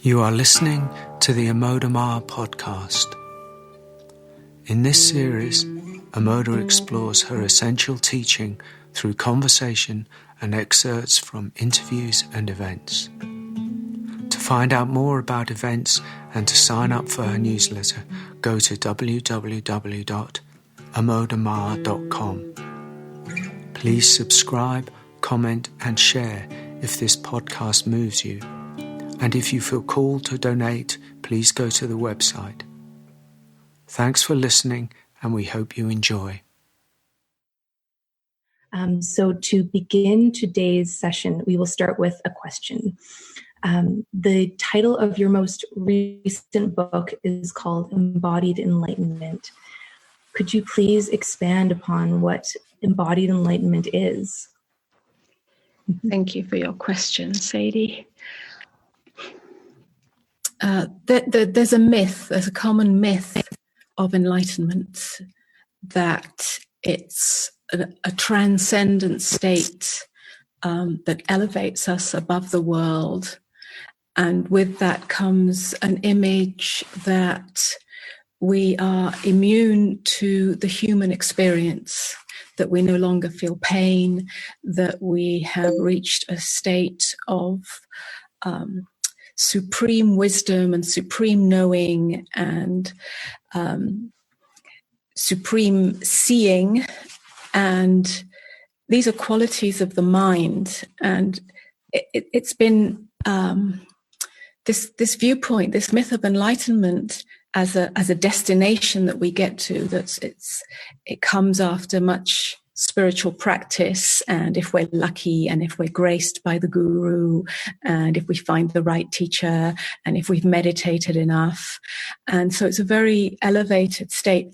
You are listening to the Amoda Maa podcast. In this series, Amoda explores her essential teaching through conversation and excerpts from interviews and events. To find out more about events and to sign up for her newsletter, go to www.amodamaa.com. Please subscribe, comment, and share if this podcast moves you. And if you feel called to donate, please go to the website. Thanks for listening, and we hope you enjoy. So to begin today's session, we will start with a question. The title of your most recent book is called Embodied Enlightenment. Could you please expand upon what Embodied Enlightenment is? Thank you for your question, Sayde. There's a common myth of enlightenment that it's a transcendent state that elevates us above the world. And with that comes an image that we are immune to the human experience, that we no longer feel pain, that we have reached a state of supreme wisdom and supreme knowing and supreme seeing. And these are qualities of the mind. And it's been this viewpoint, this myth of enlightenment as a destination that we get to, it comes after much spiritual practice, and if we're lucky, and if we're graced by the guru, and if we find the right teacher, and if we've meditated enough. And so it's a very elevated state.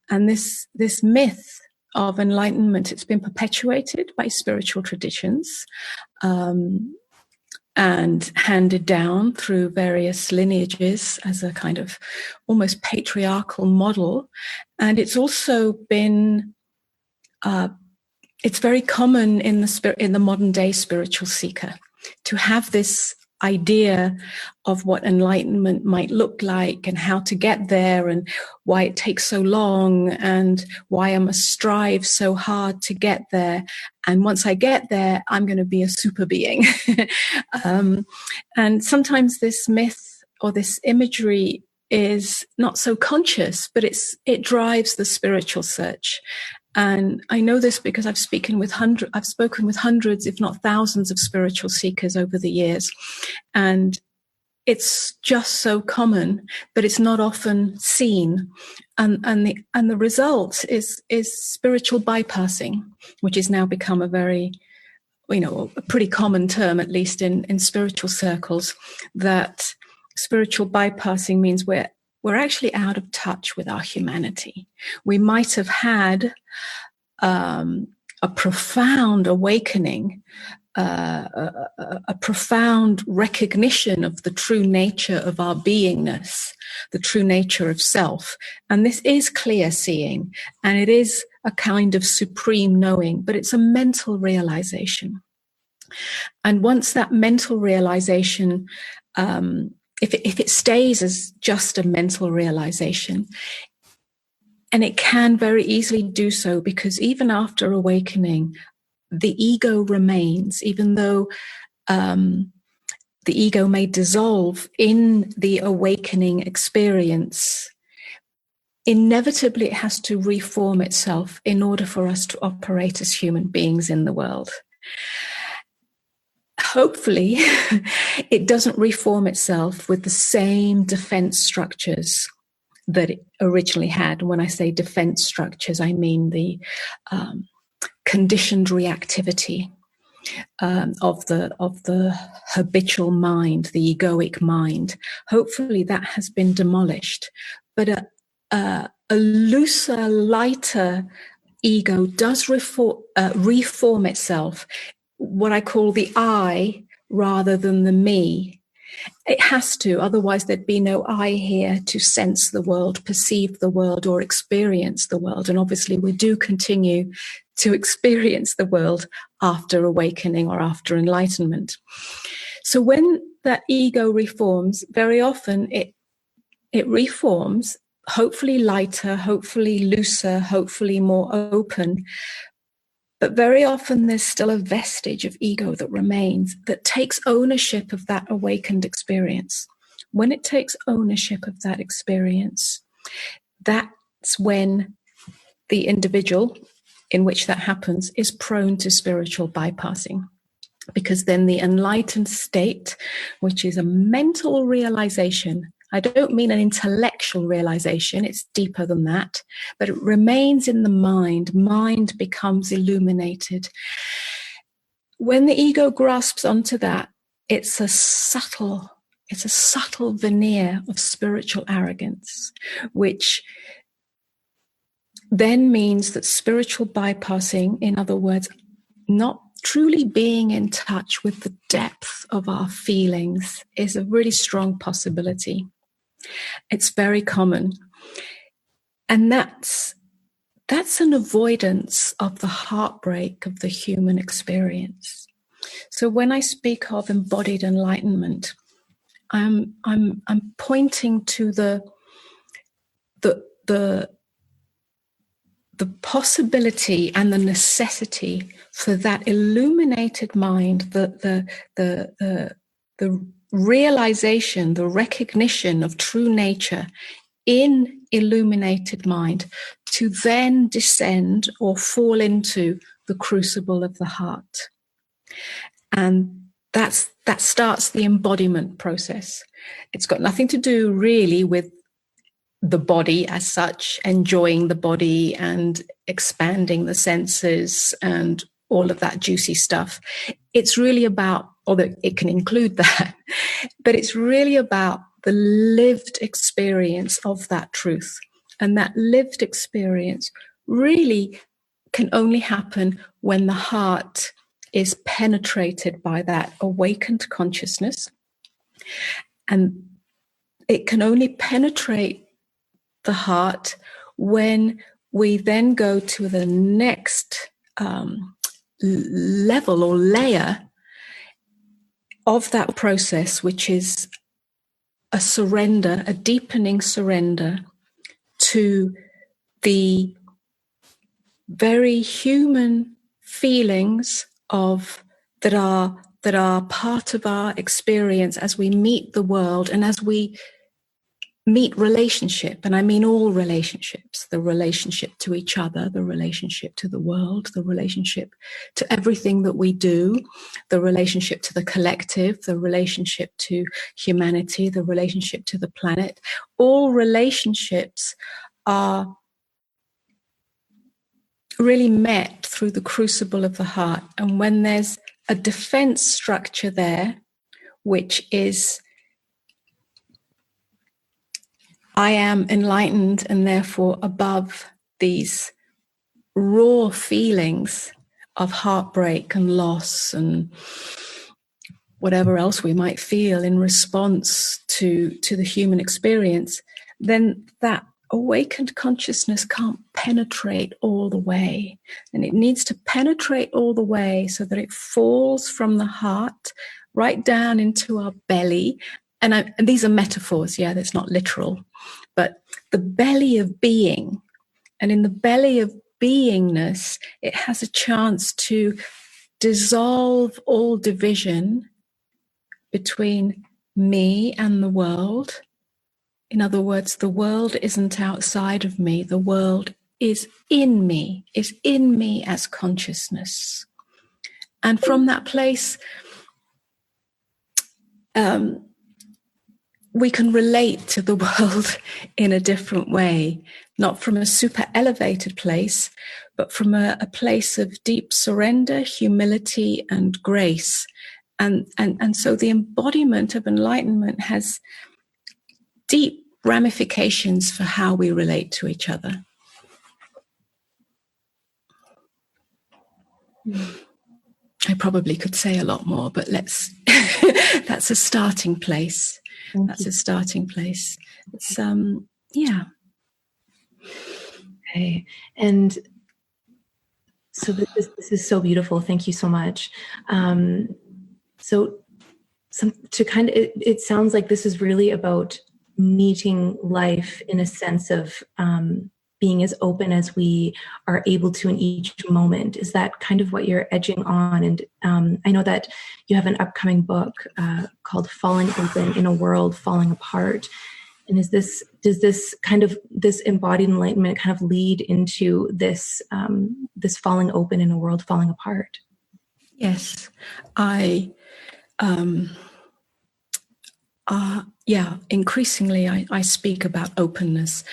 And this myth of enlightenment, it's been perpetuated by spiritual traditions and handed down through various lineages as a kind of almost patriarchal model. And it's also been it's very common in the modern day spiritual seeker to have this idea of what enlightenment might look like and how to get there and why it takes so long and why I must strive so hard to get there. And once I get there, I'm going to be a super being. And sometimes this myth or this imagery is not so conscious, but it drives the spiritual search. And I know this because I've spoken with hundreds, if not thousands, of spiritual seekers over the years. And it's just so common, but it's not often seen. And the result is spiritual bypassing, which has now become a very, a pretty common term, at least in spiritual circles, that spiritual bypassing means we're actually out of touch with our humanity. We might have had a profound awakening, a profound recognition of the true nature of our beingness, the true nature of self. And this is clear seeing, and it is a kind of supreme knowing, but it's a mental realization. And once that mental realization, if it stays as just a mental realization, and it can very easily do so, because even after awakening, the ego remains, even though the ego may dissolve in the awakening experience. Inevitably, it has to reform itself in order for us to operate as human beings in the world. Hopefully, it doesn't reform itself with the same defense structures that it originally had. When I say defense structures, I mean the conditioned reactivity of the habitual mind, the egoic mind. Hopefully, that has been demolished. But a looser, lighter ego does reform itself, what I call the I rather than the me. It has to, otherwise there'd be no I here to sense the world, perceive the world, or experience the world. And obviously we do continue to experience the world after awakening or after enlightenment. So when that ego reforms, very often it reforms, hopefully lighter, hopefully looser, hopefully more open. But very often there's still a vestige of ego that remains, that takes ownership of that awakened experience. When it takes ownership of that experience, that's when the individual in which that happens is prone to spiritual bypassing. Because then the enlightened state, which is a mental realization, I don't mean an intellectual realization, it's deeper than that, but it remains in the mind. Mind becomes illuminated. When the ego grasps onto that, it's a subtle veneer of spiritual arrogance, which then means that spiritual bypassing, in other words, not truly being in touch with the depth of our feelings, is a really strong possibility. It's very common. And that's an avoidance of the heartbreak of the human experience. So when I speak of embodied enlightenment, I'm pointing to the possibility and the necessity for that illuminated mind, the realization, the recognition of true nature in illuminated mind, to then descend or fall into the crucible of the heart. And that starts the embodiment process. It's got nothing to do really with the body as such, enjoying the body and expanding the senses and all of that juicy stuff. It's really about, although it can include that, but it's really about the lived experience of that truth. And that lived experience really can only happen when the heart is penetrated by that awakened consciousness. And it can only penetrate the heart when we then go to the next level or layer of that process, which is a surrender, a deepening surrender to the very human feelings that are part of our experience as we meet the world and as we meet relationship. And I mean all relationships, the relationship to each other, the relationship to the world, the relationship to everything that we do, the relationship to the collective, the relationship to humanity, the relationship to the planet. All relationships are really met through the crucible of the heart. And when there's a defense structure there, which is I am enlightened and therefore above these raw feelings of heartbreak and loss and whatever else we might feel in response to the human experience, then that awakened consciousness can't penetrate all the way. And it needs to penetrate all the way so that it falls from the heart right down into our belly. And these are metaphors, yeah, that's not literal. But the belly of being, and in the belly of beingness, it has a chance to dissolve all division between me and the world. In other words, the world isn't outside of me. The world is in me as consciousness. And from that place, we can relate to the world in a different way, not from a super elevated place, but from a place of deep surrender, humility, and grace. And so the embodiment of enlightenment has deep ramifications for how we relate to each other. I probably could say a lot more, but that's a starting place. That's a starting place. It's, yeah. Okay. And So this is so beautiful. Thank you so much. It sounds like this is really about meeting life in a sense of being as open as we are able to in each moment. Is that kind of what you're edging on? And I know that you have an upcoming book called Falling Open in a World Falling Apart. And does this embodied enlightenment kind of lead into this falling open in a world falling apart? Yes, increasingly I speak about openness.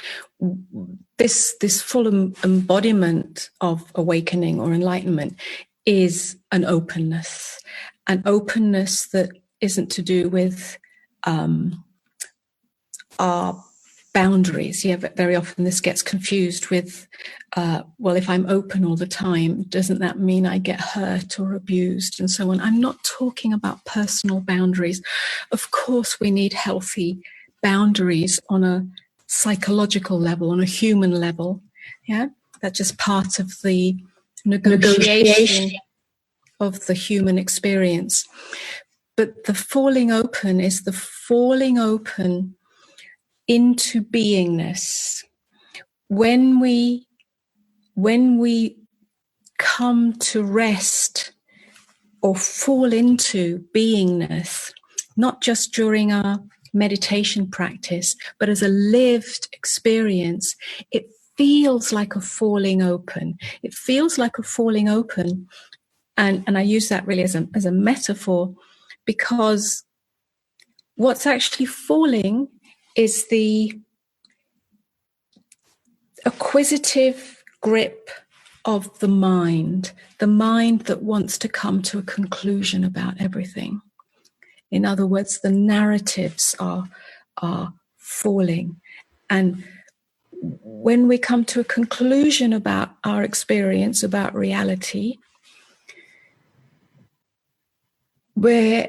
This full embodiment of awakening or enlightenment is an openness that isn't to do with our boundaries. Yeah, but very often this gets confused with, well, if I'm open all the time, doesn't that mean I get hurt or abused and so on? I'm not talking about personal boundaries. Of course, we need healthy boundaries on a psychological level, on a human level. Yeah, that's just part of the negotiation of the human experience. But the falling open is the falling open into beingness. When we come to rest or fall into beingness, not just during our meditation practice, but as a lived experience, it feels like a falling open. It feels like a falling open. And I use that really as a metaphor, because what's actually falling is the acquisitive grip of the mind that wants to come to a conclusion about everything. In other words, the narratives are falling. And when we come to a conclusion about our experience, about reality, we're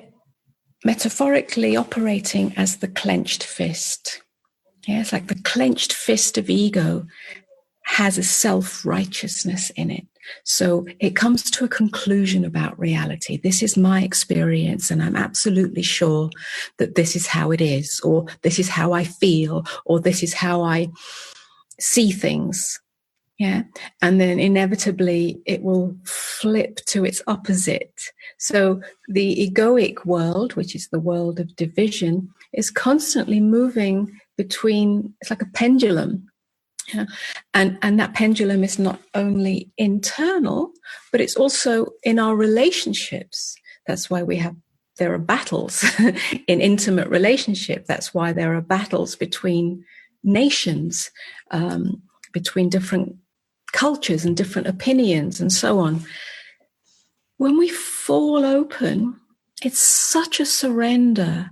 metaphorically operating as the clenched fist. Yeah, it's like the clenched fist of ego has a self-righteousness in it. So it comes to a conclusion about reality. This is my experience, and I'm absolutely sure that this is how it is, or this is how I feel, or this is how I see things. Yeah. And then inevitably it will flip to its opposite. So the egoic world, which is the world of division, is constantly moving between, it's like a pendulum. Yeah. And that pendulum is not only internal, but it's also in our relationships. That's why there are battles in intimate relationship. That's why there are battles between nations, between different cultures and different opinions and so on. When we fall open, it's such a surrender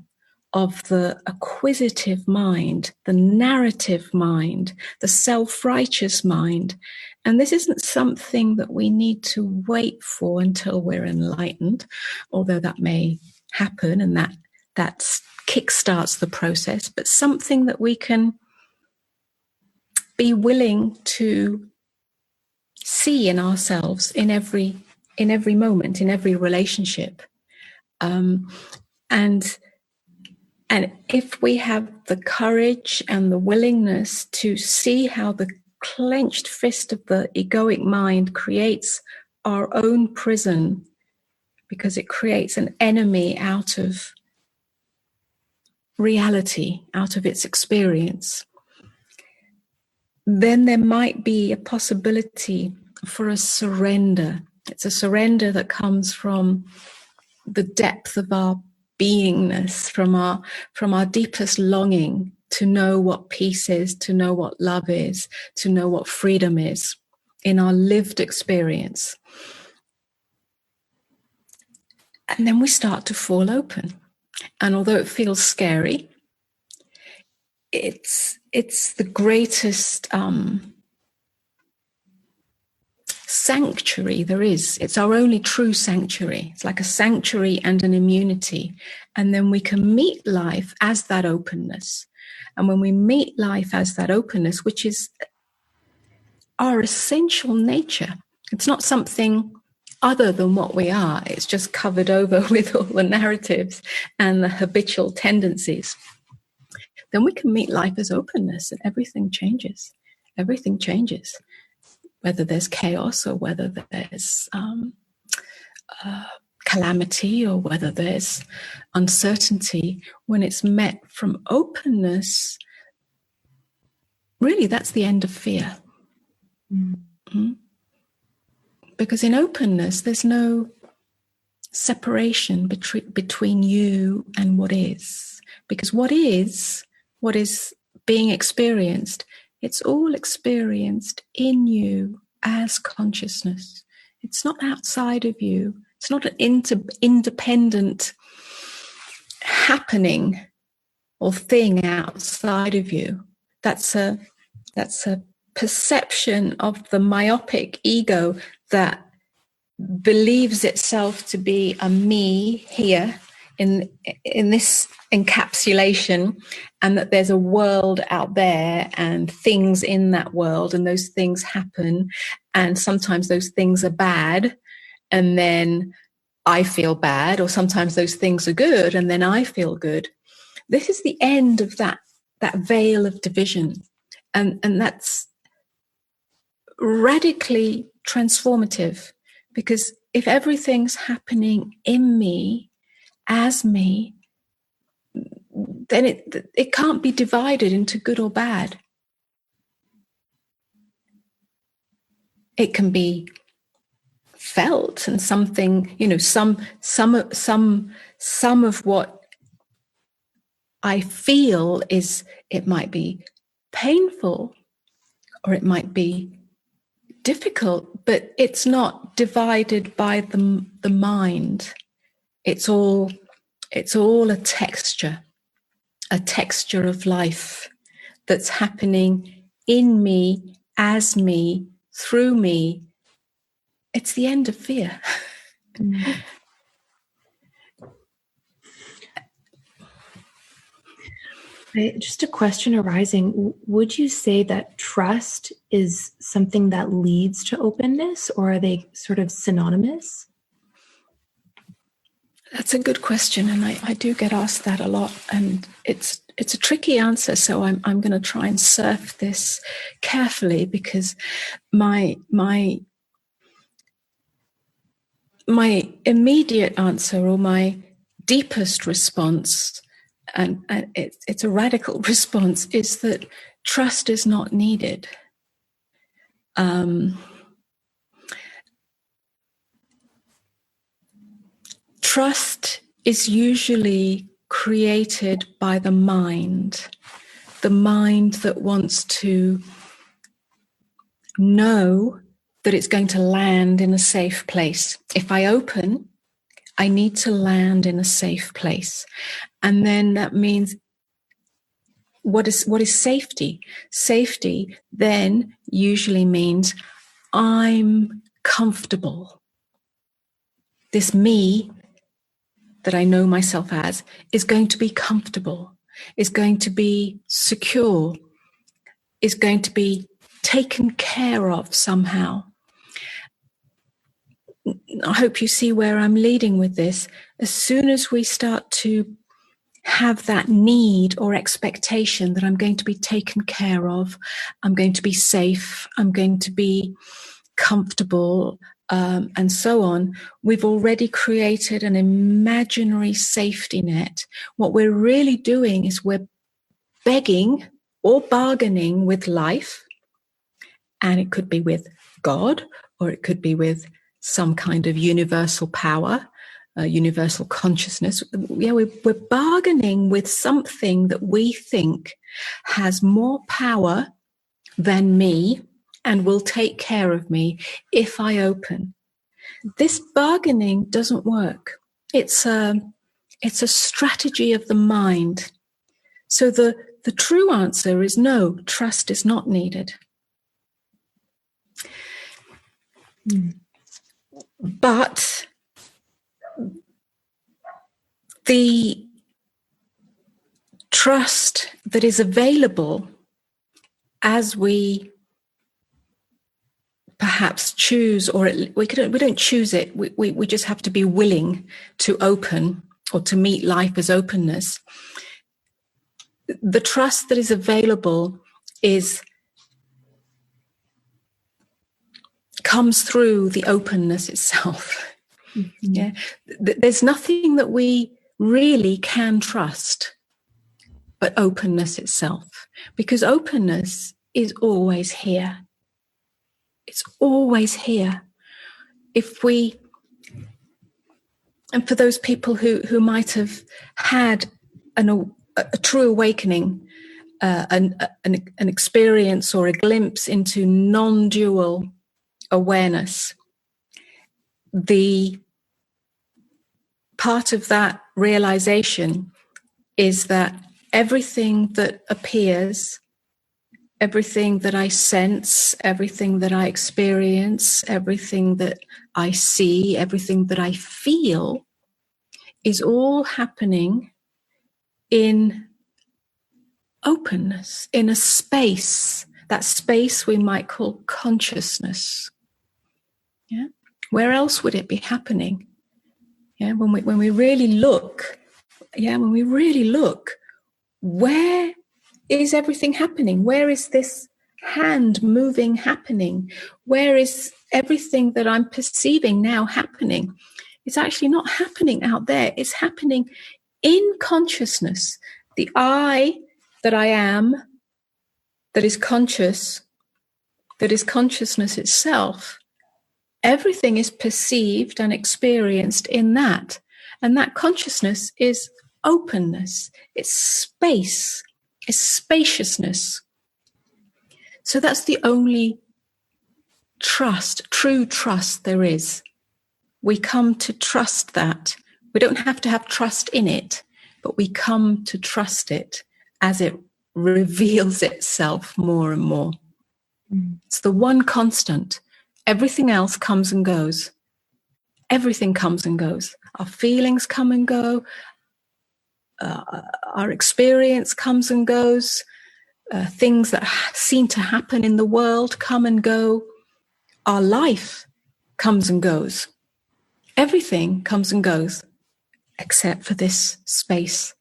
of the acquisitive mind, the narrative mind, the self-righteous mind. And this isn't something that we need to wait for until we're enlightened, although that may happen and that kickstarts the process, but something that we can be willing to see in ourselves in every moment, in every relationship. And if we have the courage and the willingness to see how the clenched fist of the egoic mind creates our own prison, because it creates an enemy out of reality, out of its experience, then there might be a possibility for a surrender. It's a surrender that comes from the depth of our beingness, from our deepest longing to know what peace is, to know what love is, to know what freedom is in our lived experience. And then we start to fall open. And although it feels scary, it's the greatest sanctuary there is. It's our only true sanctuary. It's like a sanctuary and an immunity. And then we can meet life as that openness. And when we meet life as that openness, which is our essential nature, It's not something other than what we are. It's just covered over with all the narratives and the habitual tendencies. Then we can meet life as openness, and everything changes. Everything changes, whether there's chaos or whether there's calamity or whether there's uncertainty. When it's met from openness, really that's the end of fear. Mm-hmm. Because in openness, there's no separation between you and what is. Because what is being experienced, it's all experienced in you as consciousness. It's not outside of you. It's not an independent happening or thing outside of you. That's a perception of the myopic ego that believes itself to be a me here in this encapsulation, and that there's a world out there and things in that world, and those things happen, and sometimes those things are bad, and then I feel bad, or sometimes those things are good and then I feel good. This is the end of that veil of division, and that's radically transformative, because if everything's happening in me as me, then it can't be divided into good or bad. It can be felt, and something, some of what I feel is, it might be painful or it might be difficult, but it's not divided by the mind. It's all a texture of life that's happening in me, as me, through me. It's the end of fear. Just a question arising. Would you say that trust is something that leads to openness, or are they sort of synonymous? That's a good question, and I do get asked that a lot, and it's a tricky answer. So I'm going to try and surf this carefully, because my immediate answer, or my deepest response, and it's a radical response, is that trust is not needed. Trust is usually created by the mind that wants to know that it's going to land in a safe place. If I open, I need to land in a safe place. And then that means, what is safety? Safety then usually means I'm comfortable. This me that I know myself as is going to be comfortable, is going to be secure, is going to be taken care of somehow. I hope you see where I'm leading with this. As soon as we start to have that need or expectation that I'm going to be taken care of, I'm going to be safe, I'm going to be comfortable, and so on, we've already created an imaginary safety net. What we're really doing is we're begging or bargaining with life, and it could be with God, or it could be with some kind of universal power, universal consciousness. Yeah, we're bargaining with something that we think has more power than me and will take care of me if I open. This bargaining doesn't work. It's a strategy of the mind. So the true answer is no, trust is not needed. But the trust that is available as we perhaps choose, or we don't choose it. We just have to be willing to open, or to meet life as openness. The trust that is available comes through the openness itself. Mm-hmm. Yeah, there's nothing that we really can trust but openness itself, because openness is always here. It's always here. And for those people who might have had a true awakening, an experience or a glimpse into non-dual awareness, the part of that realization is that everything that appears, everything that I sense, everything that I experience, everything that I see, everything that I feel is all happening in openness, in a space. That space we might call consciousness. Yeah, where else would it be happening? Yeah, when we really look. Yeah, when we really look, where is everything happening? Where is this hand moving happening? Where is everything that I'm perceiving now happening? It's actually not happening out there. It's happening in consciousness. The I that I am, that is conscious, that is consciousness itself, everything is perceived and experienced in that. And that consciousness is openness, it's space, it's spaciousness. So that's the only trust, true trust there is. We come to trust that. We don't have to have trust in it, but we come to trust it as it reveals itself more and more. It's the one constant. Everything else comes and goes. Everything comes and goes. Our feelings come and go. Our experience comes and goes. Things that seem to happen in the world come and go. Our life comes and goes. Everything comes and goes, except for this space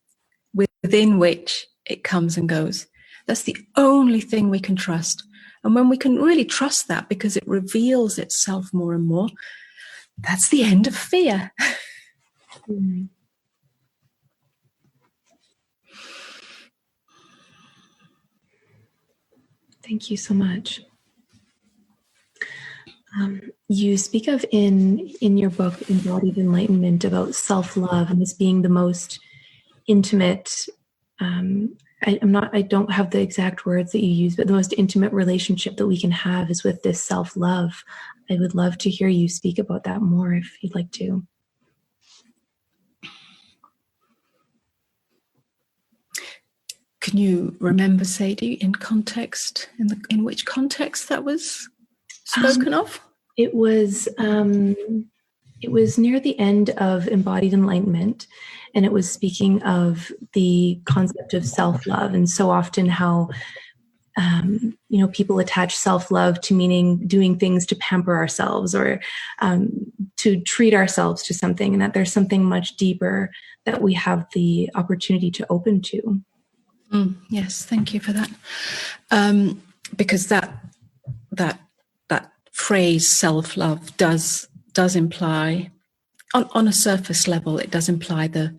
within which it comes and goes. That's the only thing we can trust. And when we can really trust that, because it reveals itself more and more, that's the end of fear. Mm. Thank you so much. You speak of in your book, Embodied Enlightenment, about self-love and this being the most intimate, I don't have the exact words that you use, but the most intimate relationship that we can have is with this self-love. I would love to hear you speak about that more if you'd like to. Can you remember, Sayde, in context, in which context that was spoken of? It was near the end of Embodied Enlightenment, and it was speaking of the concept of self-love, and so often how people attach self-love to meaning doing things to pamper ourselves or to treat ourselves to something, and that there's something much deeper that we have the opportunity to open to. Yes, thank you for that. Because that phrase self-love does imply, on a surface level, it does imply the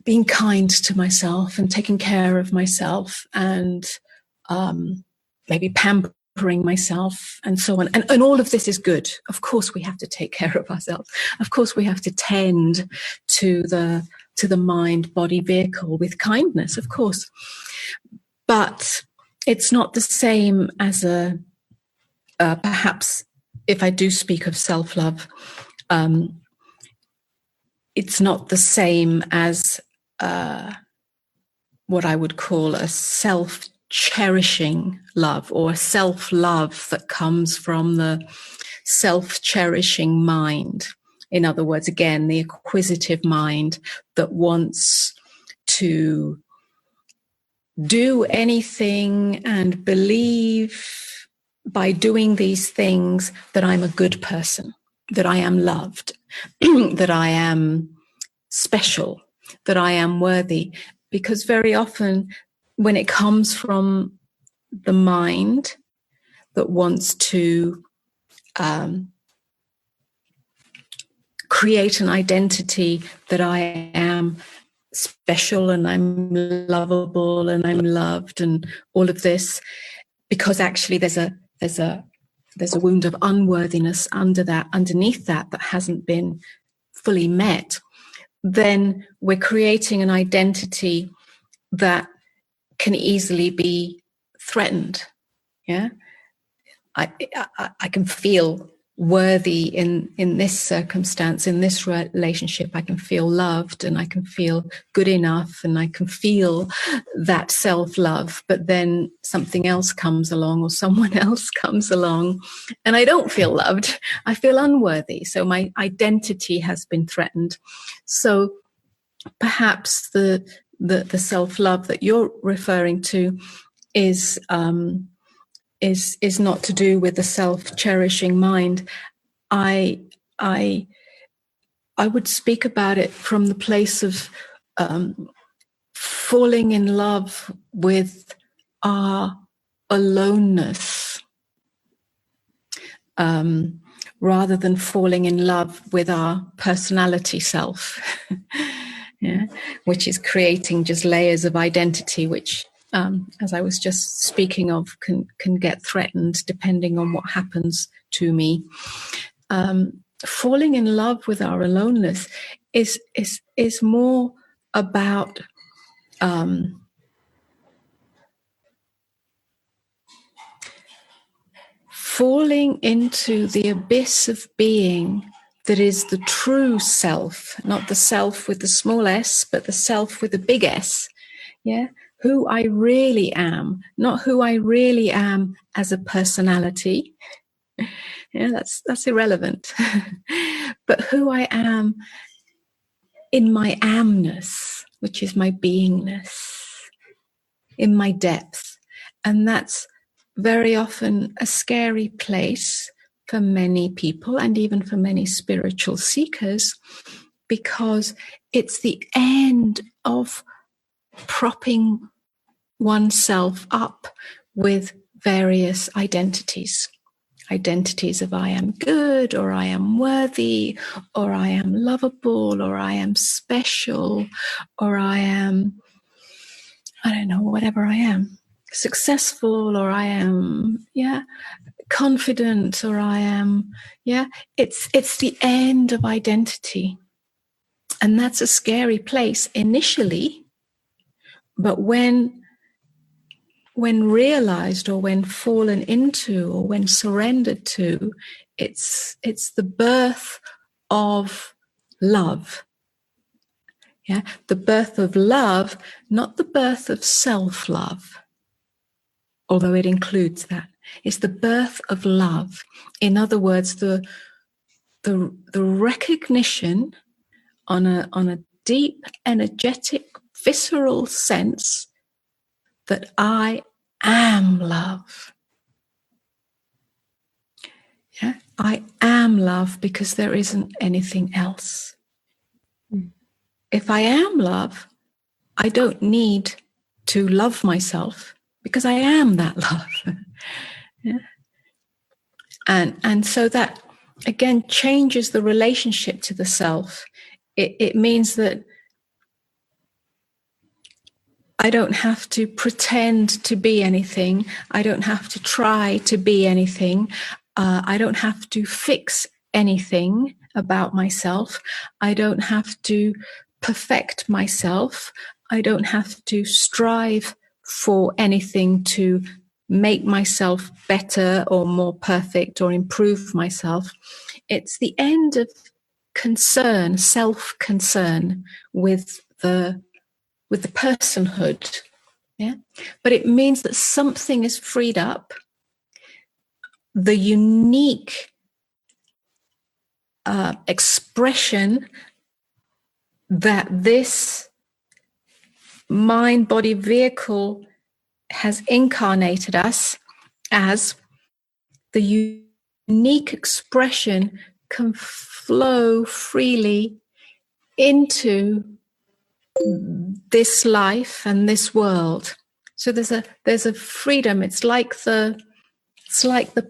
being kind to myself and taking care of myself and maybe pampering myself and so on. And all of this is good. Of course, we have to take care of ourselves. Of course, we have to tend to the mind-body vehicle with kindness, of course. But it's not the same as perhaps if I do speak of self-love, it's not the same as what I would call a self-cherishing love, or a self-love that comes from the self-cherishing mind. In other words, again, the acquisitive mind that wants to do anything and believe by doing these things that I'm a good person, that I am loved, that I am special, that I am worthy. Because very often when it comes from the mind that wants to create an identity that I am special and I'm lovable and I'm loved and all of this, because actually there's a wound of unworthiness underneath that hasn't been fully met, then we're creating an identity that can easily be threatened. Yeah, I can feel worthy in this circumstance, in this relationship. I can feel loved and I can feel good enough and I can feel that self-love, but then something else comes along or someone else comes along and I don't feel loved. I feel unworthy. So my identity has been threatened. So perhaps the self-love that you're referring to is not to do with the self-cherishing mind. I would speak about it from the place of falling in love with our aloneness, rather than falling in love with our personality self, yeah, which is creating just layers of identity, which as I was just speaking of, can get threatened depending on what happens to me. Falling in love with our aloneness is more about falling into the abyss of being that is the true self, not the self with the small s, but the self with the big S. Yeah. Who I really am, not who I really am as a personality. Yeah, that's irrelevant. But who I am in my amness, which is my beingness, in my depth. And that's very often a scary place for many people and even for many spiritual seekers, because it's the end of propping oneself up with various identities of I am good, or I am worthy, or I am lovable, or I am special, or I am, I don't know, whatever I am, successful, or I am, confident, or I am, it's the end of identity. And that's a scary place initially, but when realized, or when fallen into, or when surrendered to, it's the birth of love. Yeah, the birth of love, not the birth of self-love, although it includes that. It's the birth of love. In other words, the recognition on a deep, energetic, visceral sense that I am love. Yeah, I am love because there isn't anything else. If I am love, I don't need to love myself because I am that love. Yeah. And so that again changes the relationship to the self. It means that I don't have to pretend to be anything. I don't have to try to be anything. I don't have to fix anything about myself. I don't have to perfect myself. I don't have to strive for anything to make myself better or more perfect or improve myself. It's the end of concern, self-concern with the personhood. Yeah, but it means that something is freed up. The unique expression that this mind-body vehicle has incarnated us as the unique expression can flow freely into this life and this world. So there's a freedom. It's like the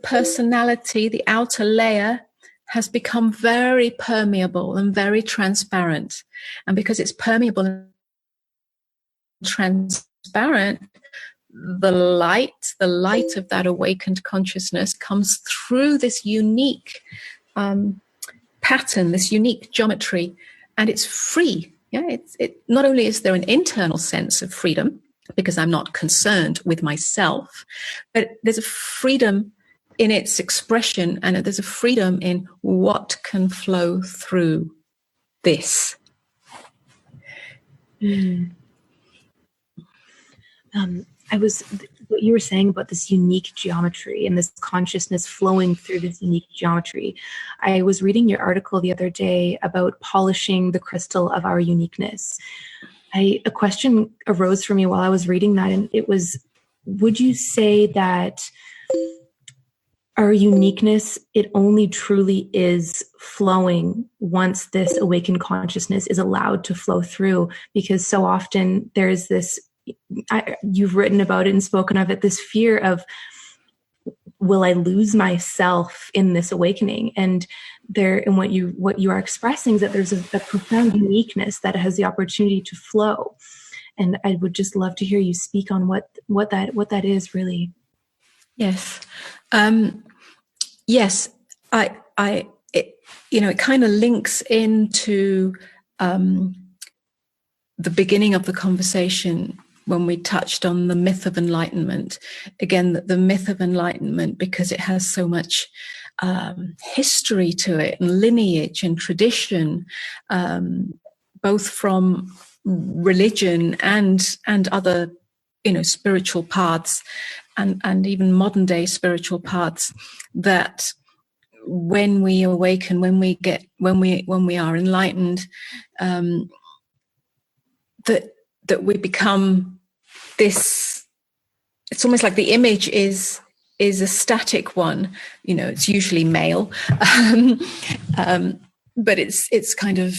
personality, the outer layer has become very permeable and very transparent. And because it's permeable and transparent, the light of that awakened consciousness comes through this unique pattern, this unique geometry, and it's free. Yeah, it not only is there an internal sense of freedom because I'm not concerned with myself, but there's a freedom in its expression, and there's a freedom in what can flow through this. What you were saying about this unique geometry and this consciousness flowing through this unique geometry. I was reading your article the other day about polishing the crystal of our uniqueness. A question arose for me while I was reading that, and it was, would you say that our uniqueness, it only truly is flowing once this awakened consciousness is allowed to flow through? Because so often there's this, you've written about it and spoken of it, this fear of, will I lose myself in this awakening? And what you are expressing is that there's a profound uniqueness that has the opportunity to flow. And I would just love to hear you speak on what that is really. Yes. Yes. It kind of links into the beginning of the conversation when we touched on the myth of enlightenment. Again, the myth of enlightenment, because it has so much history to it, and lineage and tradition, both from religion and other, spiritual paths, and even modern day spiritual paths, that when we awaken, when we are enlightened, that we become this. It's almost like the image is a static one. It's usually male, but it's kind of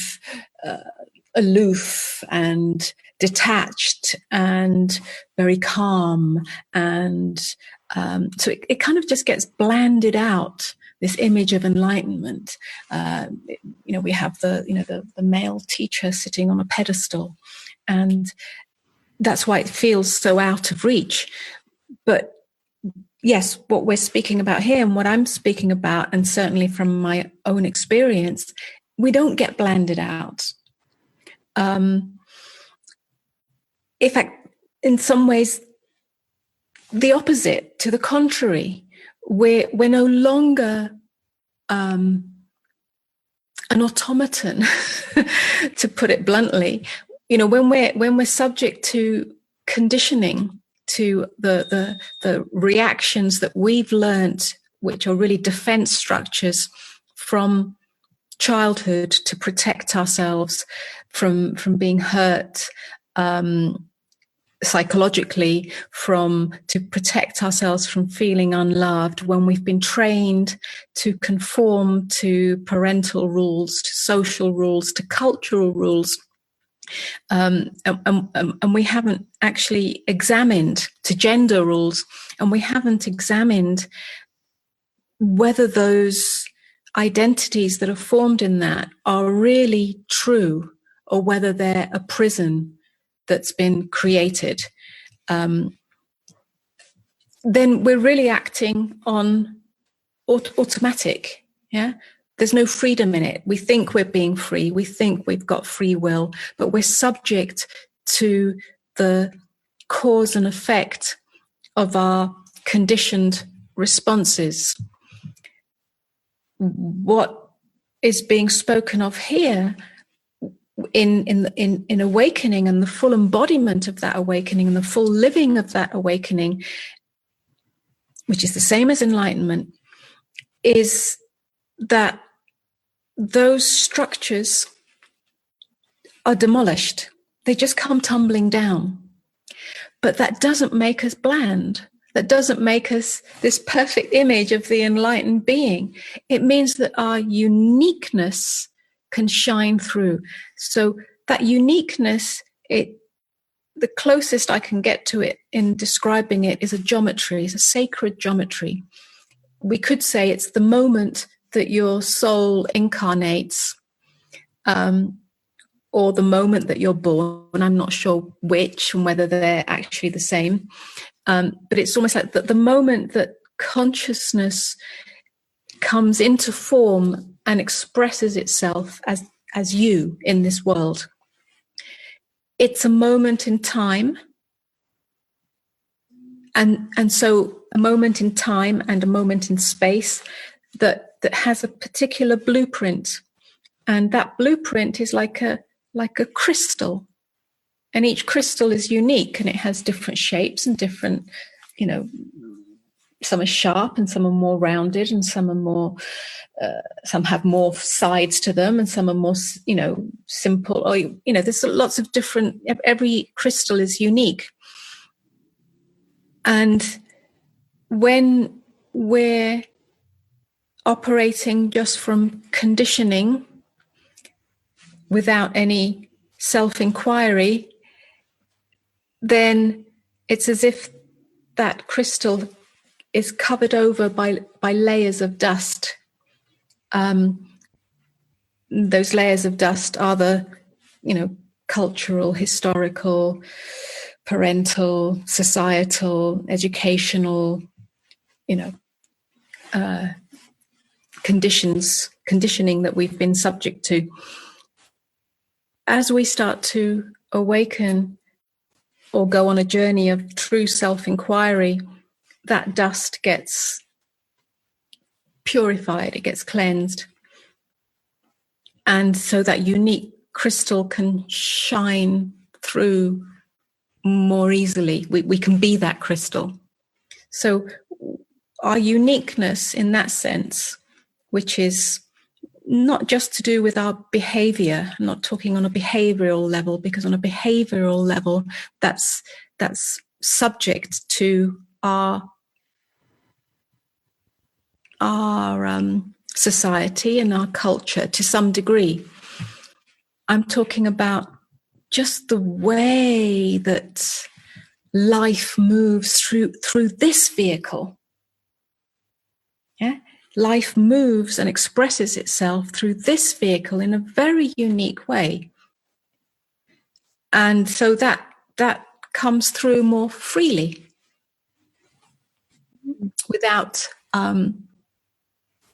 aloof and detached and very calm, and so it kind of just gets blanded out, this image of enlightenment. We have the male teacher sitting on a pedestal, and that's why it feels so out of reach. But yes, what we're speaking about here, and what I'm speaking about, and certainly from my own experience, we don't get blanded out. In fact, in some ways, the opposite, to the contrary. We're no longer an automaton, to put it bluntly. When we're subject to conditioning, to the reactions that we've learnt, which are really defense structures from childhood to protect ourselves from being hurt, psychologically, to protect ourselves from feeling unloved, when we've been trained to conform to parental rules, to social rules, to cultural rules, and we haven't actually examined, to gender rules, and we haven't examined whether those identities that are formed in that are really true, or whether they're a prison that's been created. Then we're really acting on automatic. Yeah, there's no freedom in it. We think we're being free. We think we've got free will, but we're subject to the cause and effect of our conditioned responses. What is being spoken of here in awakening, and the full embodiment of that awakening, and the full living of that awakening, which is the same as enlightenment, is that those structures are demolished. They just come tumbling down. But that doesn't make us bland. that doesn't make us this perfect image of the enlightened being. It means that our uniqueness can shine through. So that uniqueness, the closest I can get to it in describing it is a geometry, it's a sacred geometry. We could say it's the moment that your soul incarnates, or the moment that you're born. I'm not sure which and whether they're actually the same. But it's almost like the moment that consciousness comes into form and expresses itself as you in this world. It's a moment in time. And so a moment in time and a moment in space that has a particular blueprint. And that blueprint is like a crystal. And each crystal is unique, and it has different shapes and different, some are sharp and some are more rounded, and some are more, some have more sides to them, and some are more, simple. Or, there's lots of different, every crystal is unique. And when we're operating just from conditioning without any self-inquiry, then it's as if that crystal is covered over by layers of dust. Those layers of dust are the, cultural, historical, parental, societal, educational, conditioning that we've been subject to. As we start to awaken or go on a journey of true self-inquiry, that dust gets purified, it gets cleansed. And so that unique crystal can shine through more easily. We can be that crystal. So our uniqueness in that sense, which is not just to do with our behavior, I'm not talking on a behavioral level, because on a behavioral level, that's subject to our society and our culture to some degree. I'm talking about just the way that life moves through this vehicle. Yeah, life moves and expresses itself through this vehicle in a very unique way, and so that comes through more freely, without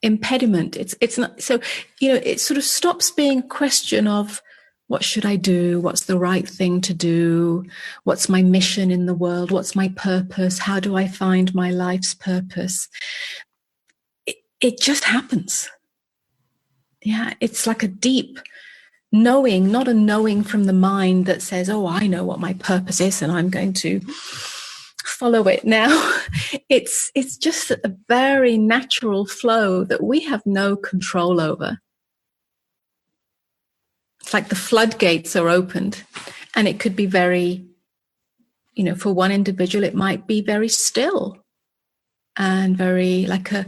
impediment. It's not so, it sort of stops being a question of what should I do, what's the right thing to do, what's my mission in the world, what's my purpose, how do I find my life's purpose. It just happens. Yeah, it's like a deep knowing, not a knowing from the mind that says, oh, I know what my purpose is and I'm going to follow it now. It's just a very natural flow that we have no control over. It's like the floodgates are opened, and it could be very, for one individual, it might be very still and very like a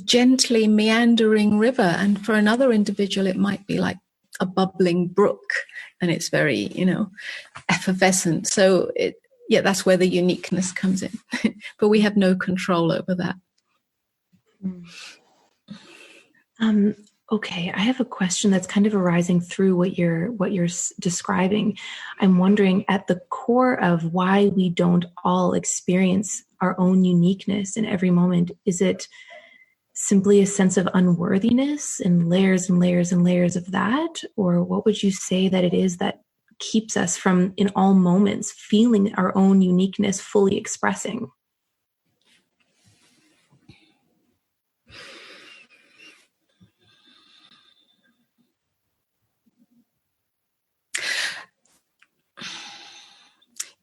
gently meandering river. And for another individual, it might be like a bubbling brook, and it's very, effervescent. So that's where the uniqueness comes in. But we have no control over that. Okay, I have a question that's kind of arising through what you're describing. I'm wondering, at the core of why we don't all experience our own uniqueness in every moment, is it simply a sense of unworthiness and layers and layers and layers of that? Or what would you say that it is that keeps us from, in all moments, feeling our own uniqueness fully expressing?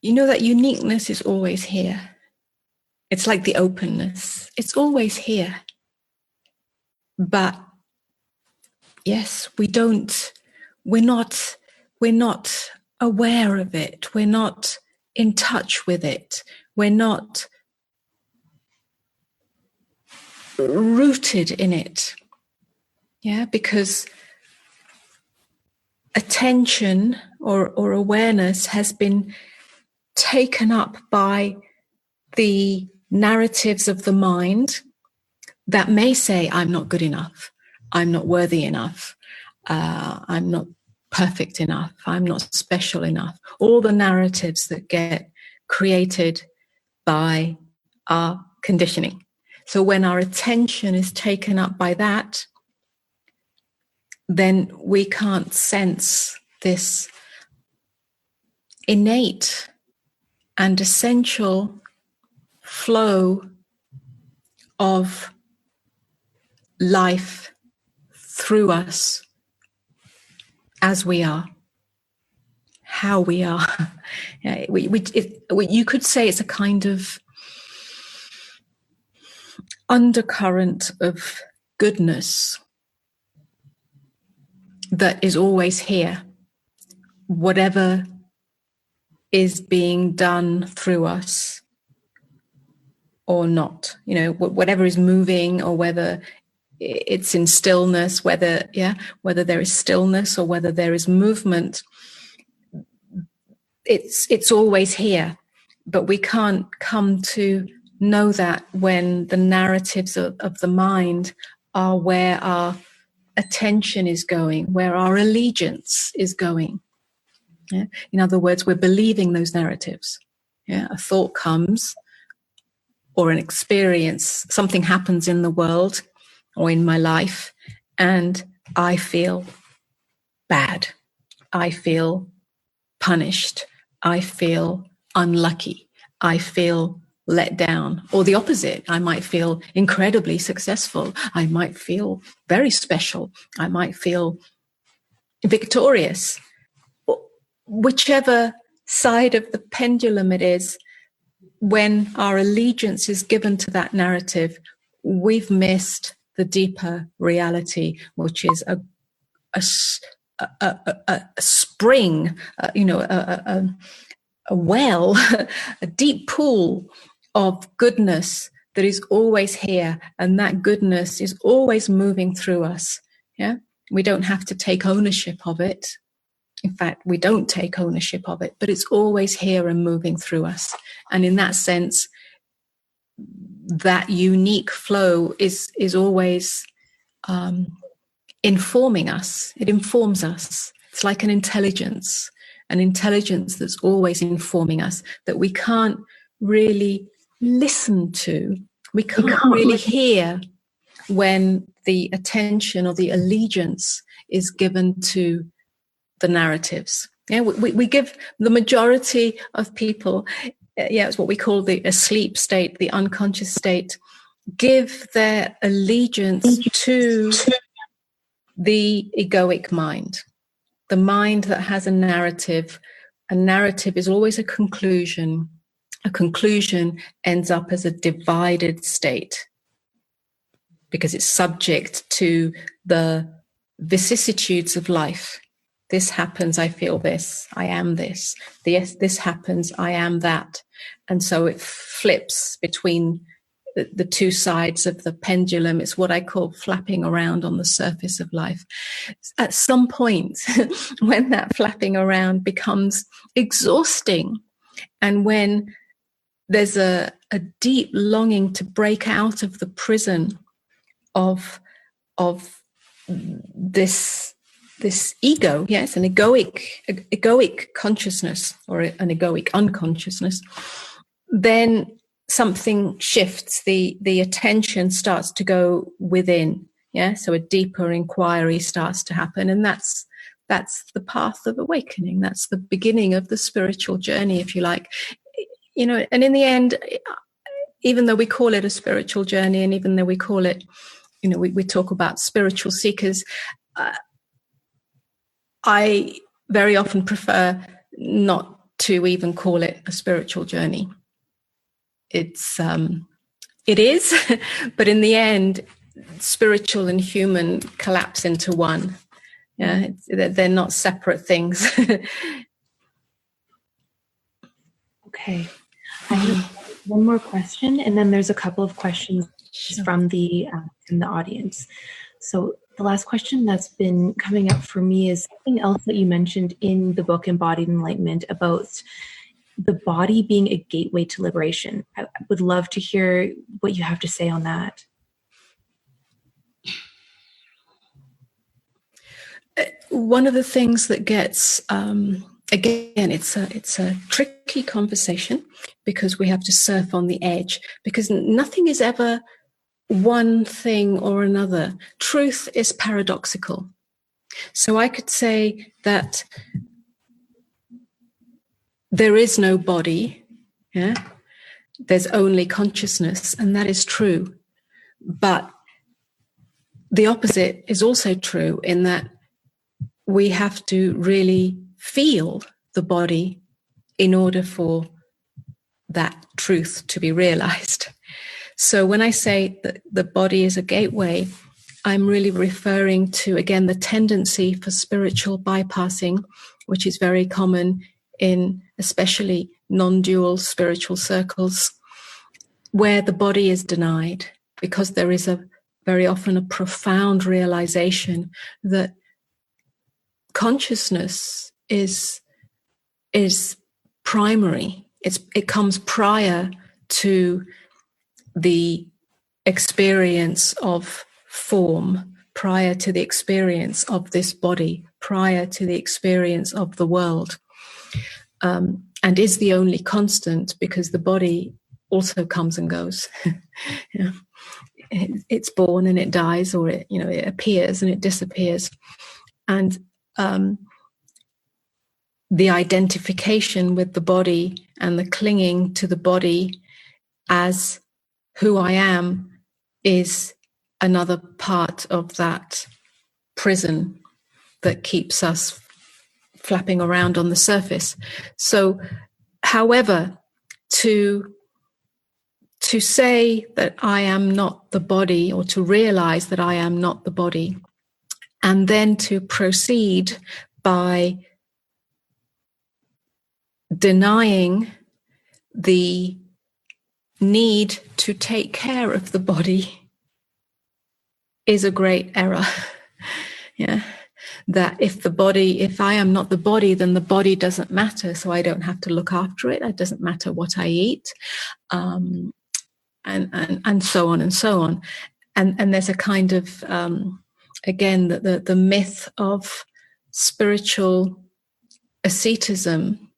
That uniqueness is always here. It's like the openness. It's always here. But yes, we're not aware of it. We're not in touch with it. we're not rooted in it. Yeah, because attention or awareness has been taken up by the narratives of the mind that may say, I'm not good enough, I'm not worthy enough, I'm not perfect enough, I'm not special enough. All the narratives that get created by our conditioning. So when our attention is taken up by that, then we can't sense this innate and essential flow of life through us as we are, how we are. You could say it's a kind of undercurrent of goodness that is always here, whatever is being done through us or not, whatever is moving, or whether it's in stillness, whether there is stillness or whether there is movement, it's always here. But we can't come to know that when the narratives of the mind are where our attention is going, where our allegiance is going. Yeah? In other words, we're believing those narratives. Yeah? A thought comes, or an experience, something happens in the world or in my life, and I feel bad. I feel punished. I feel unlucky. I feel let down. Or the opposite. I might feel incredibly successful. I might feel very special. I might feel victorious. Whichever side of the pendulum it is, when our allegiance is given to that narrative, we've missed the deeper reality, which is a spring, a well, a deep pool of goodness that is always here, and that goodness is always moving through us. Yeah, we don't have to take ownership of it. In fact, we don't take ownership of it, but it's always here and moving through us. And in that sense, that unique flow is always informing us. It informs us. It's like an intelligence that's always informing us, that we can't really listen to. We can't really hear when the attention or the allegiance is given to the narratives. Yeah, we give the majority of people, it's what we call the asleep state, the unconscious state, give their allegiance to the egoic mind, the mind that has a narrative. A narrative is always a conclusion. A conclusion ends up as a divided state because it's subject to the vicissitudes of life. This happens, I feel this, I am this. This happens, I am that. And so it flips between the two sides of the pendulum. It's what I call flapping around on the surface of life. At some point, when that flapping around becomes exhausting, and when there's a deep longing to break out of the prison of this ego, yes, an egoic consciousness or an egoic unconsciousness, then something shifts. The attention starts to go within, yeah. So a deeper inquiry starts to happen, and that's the path of awakening. That's the beginning of the spiritual journey, if you like. And in the end, even though we call it a spiritual journey, and even though we call it, we talk about spiritual seekers, I very often prefer not to even call it a spiritual journey. It is, but in the end, spiritual and human collapse into one. Yeah, they're not separate things. Okay. one more question, and then there's a couple of questions from the audience. So the last question that's been coming up for me is something else that you mentioned in the book Embodied Enlightenment about the body being a gateway to liberation. I would love to hear what you have to say on that. One of the things that gets, again, it's a tricky conversation because we have to surf on the edge, because nothing is ever one thing or another. Truth is paradoxical. So I could say that there is no body, yeah? There's only consciousness, and that is true. But the opposite is also true, in that we have to really feel the body in order for that truth to be realized. So when I say that the body is a gateway, I'm really referring to, again, the tendency for spiritual bypassing, which is very common in especially non-dual spiritual circles, where the body is denied because there is very often a profound realization that consciousness is primary. It comes prior to the experience of form, prior to the experience of this body, prior to the experience of the world, and is the only constant, because the body also comes and goes. Yeah. It's born and it dies, or it appears and it disappears, and the identification with the body and the clinging to the body as who I am is another part of that prison that keeps us flapping around on the surface. So, however, to say that I am not the body, or to realize that I am not the body, and then to proceed by denying the need to take care of the body, is a great error. Yeah. That if I am not the body, then the body doesn't matter, so I don't have to look after it. It doesn't matter what I eat, and so on and so on. And there's a kind of, again, the myth of spiritual asceticism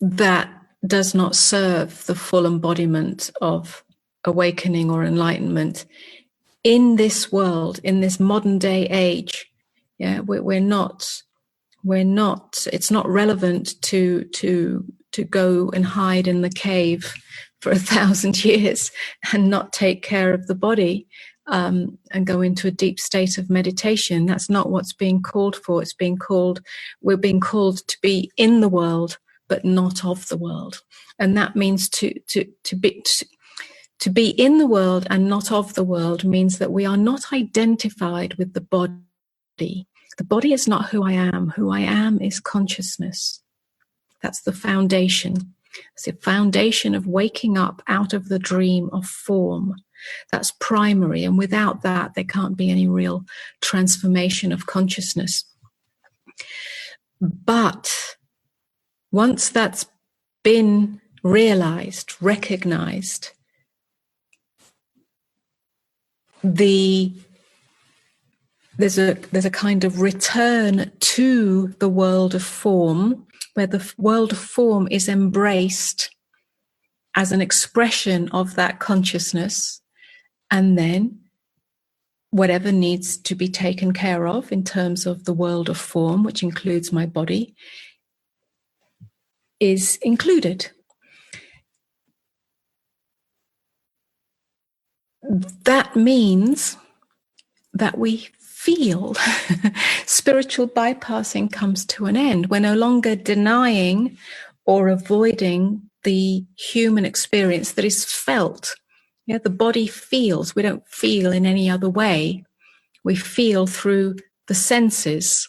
that does not serve the full embodiment of awakening or enlightenment in this world, in this modern day age. Yeah, we're not. It's not relevant to go and hide in the cave for 1,000 years and not take care of the body, and go into a deep state of meditation. That's not what's being called for. We're being called to be in the world, but not of the world. And that means to be in the world and not of the world means that we are not identified with the body. The body is not who I am. Who I am is consciousness. That's the foundation. It's the foundation of waking up out of the dream of form. That's primary. And without that, there can't be any real transformation of consciousness. But once that's been realized, recognized, there's a kind of return to the world of form, where the world of form is embraced as an expression of that consciousness, and then whatever needs to be taken care of in terms of the world of form, which includes my body, is included. That means that we feel. Spiritual bypassing comes to an end. We're no longer denying or avoiding the human experience that is felt. Yeah, the body feels. We don't feel in any other way. We feel through the senses.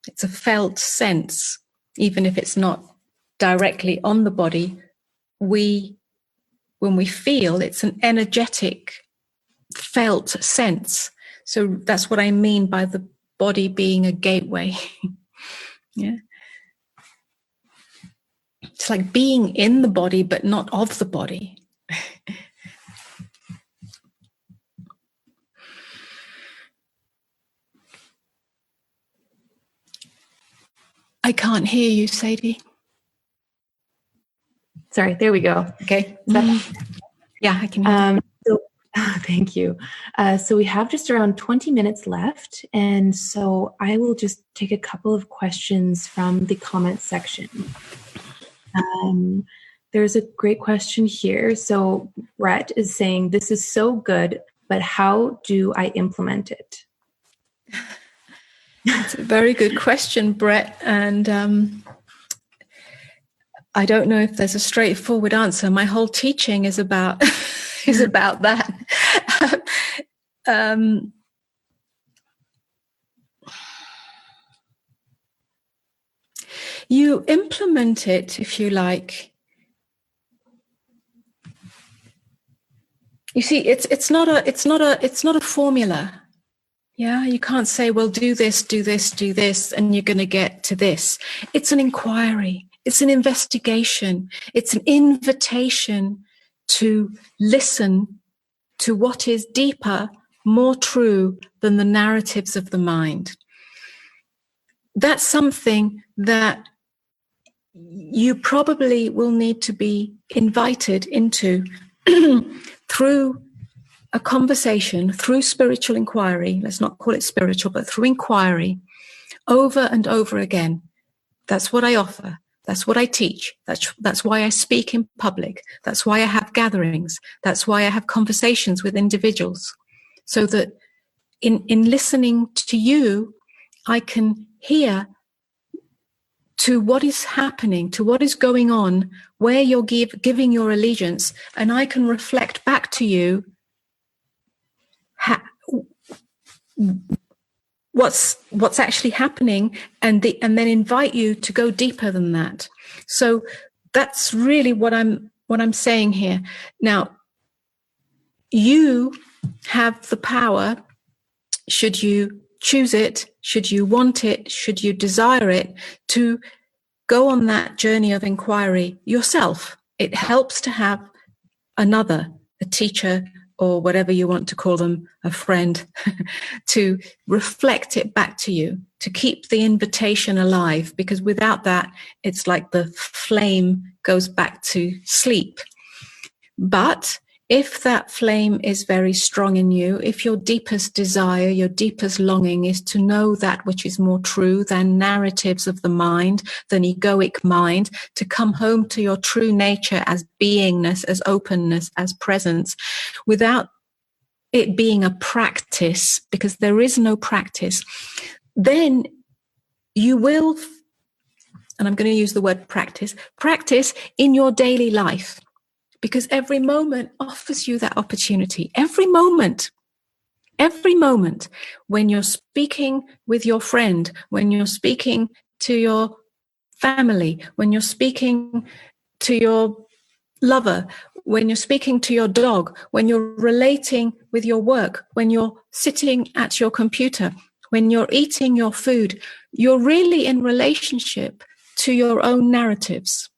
It's a felt sense, even if it's not directly on the body, when we feel, it's an energetic, felt sense. So that's what I mean by the body being a gateway. Yeah. It's like being in the body, but not of the body. I can't hear you, Sadie. Sorry, there we go. Okay. Yeah, I can hear you. Thank you. So we have just around 20 minutes left. And so I will just take a couple of questions from the comment section. There's a great question here. So Brett is saying, this is so good, but how do I implement it? It's a very good question, Brett. And I don't know if there's a straightforward answer. My whole teaching is about that. You implement it, if you like. You see, it's not a formula. Yeah, you can't say, well, do this, and you're going to get to this. It's an inquiry. It's an investigation. It's an invitation to listen to what is deeper, more true than the narratives of the mind. That's something that you probably will need to be invited into through a conversation, through spiritual inquiry. Let's not call it spiritual, but through inquiry, over and over again. That's what I offer. That's what I teach. That's why I speak in public. That's why I have gatherings. That's why I have conversations with individuals. So that in listening to you, I can hear to what is happening, to what is going on, where you're giving your allegiance, and I can reflect back to you what's actually happening, and then invite you to go deeper than that. So that's really what I'm saying here. Now, you have the power, should you choose it, should you want it, should you desire it, to go on that journey of inquiry yourself. It helps to have another, a teacher, or whatever you want to call them, a friend, to reflect it back to you, to keep the invitation alive, because without that, it's like the flame goes back to sleep. But if that flame is very strong in you, if your deepest desire, your deepest longing is to know that which is more true than narratives of the mind, than egoic mind, to come home to your true nature as beingness, as openness, as presence, without it being a practice, because there is no practice, then you will, and I'm going to use the word practice in your daily life. Because every moment offers you that opportunity. Every moment, when you're speaking with your friend, when you're speaking to your family, when you're speaking to your lover, when you're speaking to your dog, when you're relating with your work, when you're sitting at your computer, when you're eating your food, you're really in relationship to your own narratives.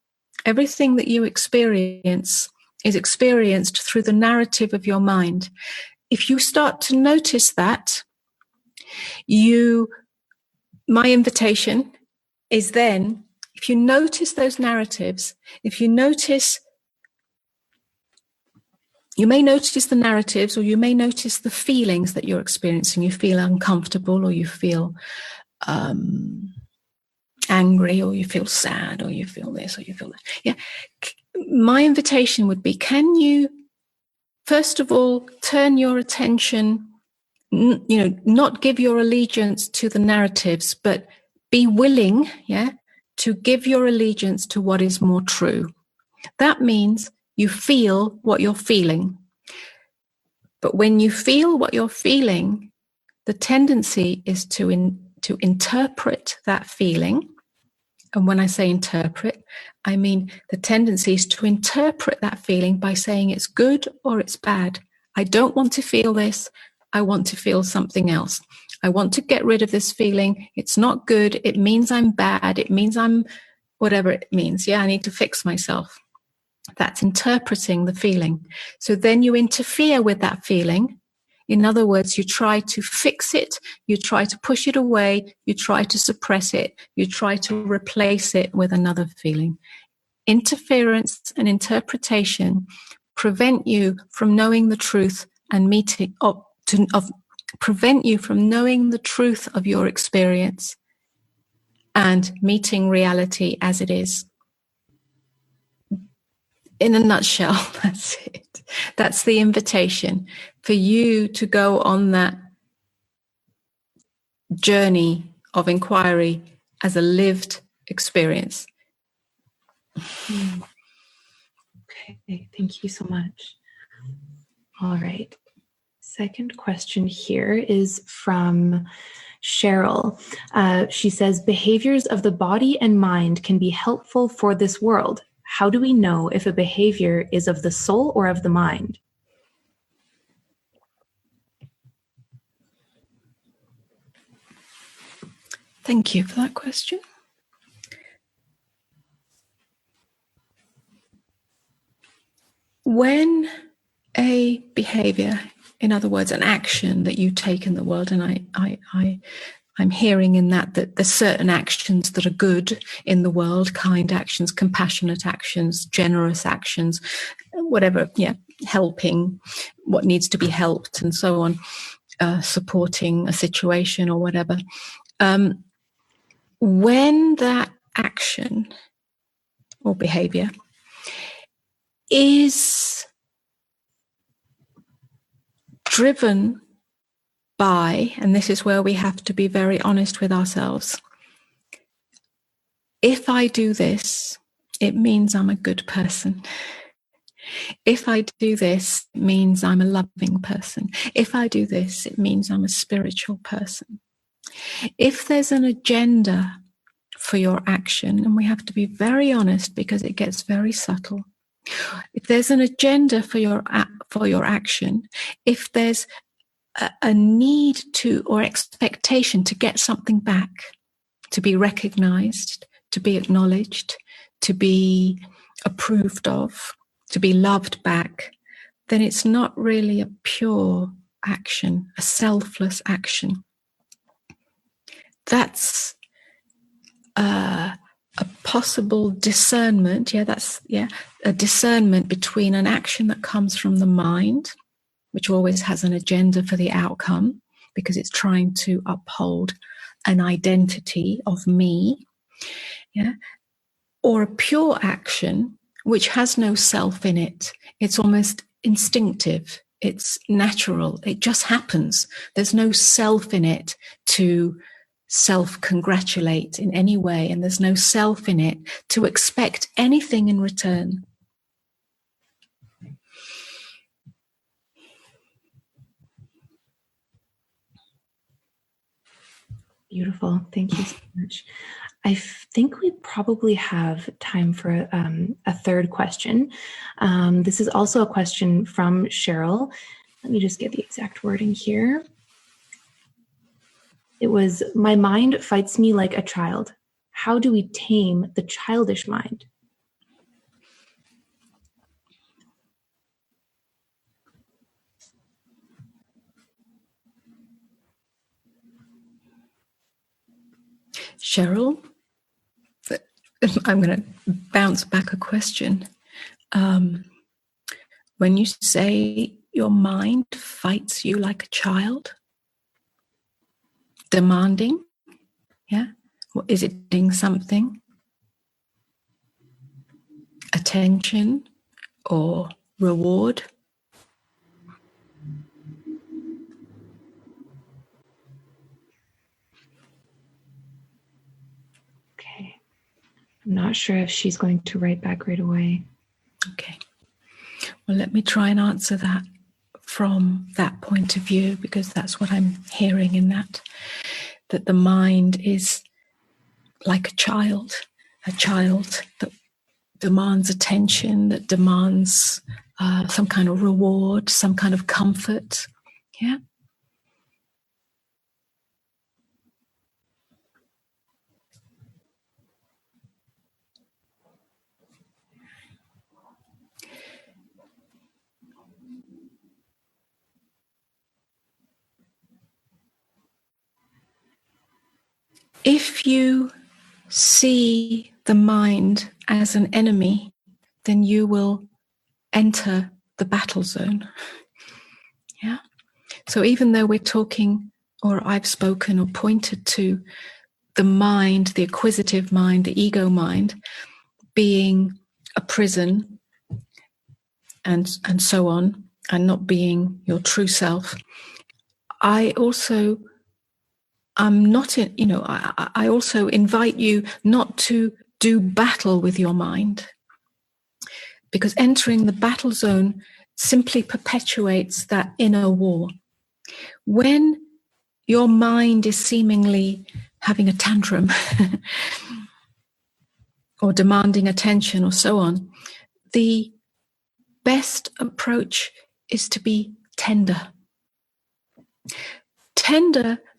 Everything that you experience is experienced through the narrative of your mind. If you start to notice that, my invitation is then, if you notice those narratives, you may notice the narratives, or you may notice the feelings that you're experiencing. You feel uncomfortable, or you feel angry, or you feel sad, or you feel this, or you feel that. Yeah. My invitation would be, can you, first of all, turn your attention, not give your allegiance to the narratives, but be willing, to give your allegiance to what is more true. That means you feel what you're feeling. But when you feel what you're feeling, the tendency is to interpret that feeling And when I say interpret, I mean the tendency is to interpret that feeling by saying it's good or it's bad. I don't want to feel this. I want to feel something else. I want to get rid of this feeling. It's not good. It means I'm bad. It means I'm whatever it means. Yeah, I need to fix myself. That's interpreting the feeling. So then you interfere with that feeling. In other words, you try to fix it, you try to push it away, you try to suppress it, you try to replace it with another feeling. Interference and interpretation prevent you from knowing the truth and prevent you from knowing the truth of your experience and meeting reality as it is. In a nutshell, that's it. That's the invitation for you to go on that journey of inquiry as a lived experience. Okay, thank you so much. All right. Second question here is from Cheryl. She says, behaviors of the body and mind can be helpful for this world. How do we know if a behavior is of the soul or of the mind? Thank you for that question. When a behavior, in other words, an action that you take in the world, and I'm hearing in that there's certain actions that are good in the world, kind actions, compassionate actions, generous actions, whatever, helping what needs to be helped and so on, supporting a situation or whatever. When that action or behavior is driven by, and this is where we have to be very honest with ourselves, if I do this, it means I'm a good person. If I do this, it means I'm a loving person. If I do this, it means I'm a spiritual person. If there's an agenda for your action, and we have to be very honest because it gets very subtle. If there's an agenda for your action, if there's a need to or expectation to get something back, to be recognized, to be acknowledged, to be approved of, to be loved back, then it's not really a pure action, a selfless action. That's a possible discernment. A discernment between an action that comes from the mind, which always has an agenda for the outcome because it's trying to uphold an identity of me, or a pure action which has no self in it. It's almost instinctive. It's natural. It just happens. There's no self in it to self-congratulate in any way, and there's no self in it to expect anything in return. Beautiful. Thank you so much. I think we probably have time for a third question. This is also a question from Cheryl. Let me just get the exact wording here. It was, my mind fights me like a child. How do we tame the childish mind? Cheryl, I'm going to bounce back a question. When you say your mind fights you like a child, demanding, is it doing something? Attention or reward? Okay. I'm not sure if she's going to write back right away. Okay. Well, let me try and answer that from that point of view, because that's what I'm hearing in that the mind is like a child. a child that demands attention, that demands some kind of reward, some kind of comfort. Yeah. If you see the mind as an enemy, then you will enter the battle zone. Yeah. So even though we're talking, or I've spoken or pointed to the mind, the acquisitive mind, the ego mind, being a prison and so on, and not being your true self, I also I also invite you not to do battle with your mind, because entering the battle zone simply perpetuates that inner war. When your mind is seemingly having a tantrum or demanding attention or so on, the best approach is to be tender.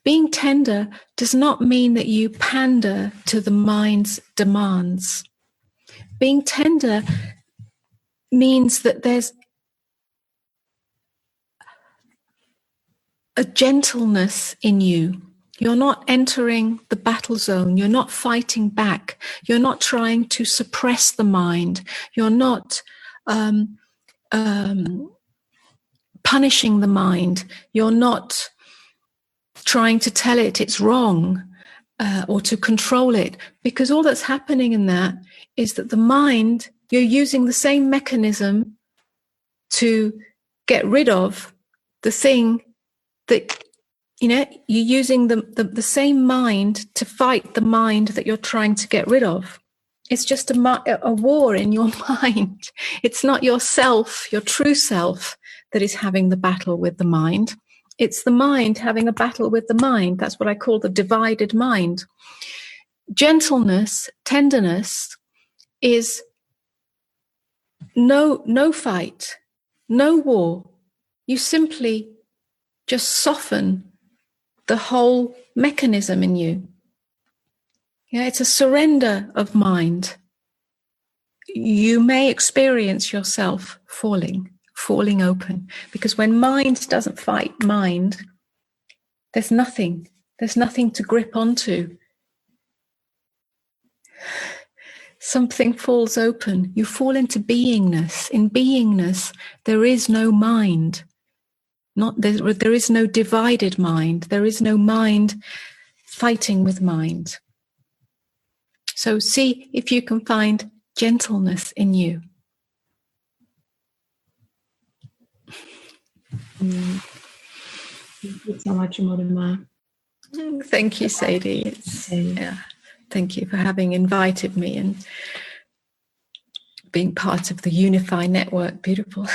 Being tender does not mean that you pander to the mind's demands. Being tender means that there's a gentleness in you. You're not entering the battle zone. You're not fighting back. You're not trying to suppress the mind. You're not punishing the mind. You're not trying to tell it it's wrong or to control it, because all that's happening in that is that the mind, you're using the same mechanism to get rid of the thing that, you're using the same mind to fight the mind that you're trying to get rid of. It's just a war in your mind. It's not yourself, your true self, that is having the battle with the mind. It's the mind having a battle with the mind. That's what I call the divided mind. Gentleness, tenderness is no fight, no war. You simply just soften the whole mechanism in you. Yeah, it's a surrender of mind. You may experience yourself falling open, because when mind doesn't fight mind, there's nothing to grip onto. Something falls open. You fall into beingness. In beingness, there is no mind. There is no divided mind. There is no mind fighting with mind. So see if you can find gentleness in you. Thank you so much, Amoda Maa. Thank you, Sayde. Thank you for having invited me and being part of the Unify Network. Beautiful,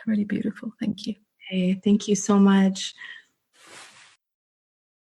really beautiful. Thank you. Hey, thank you so much.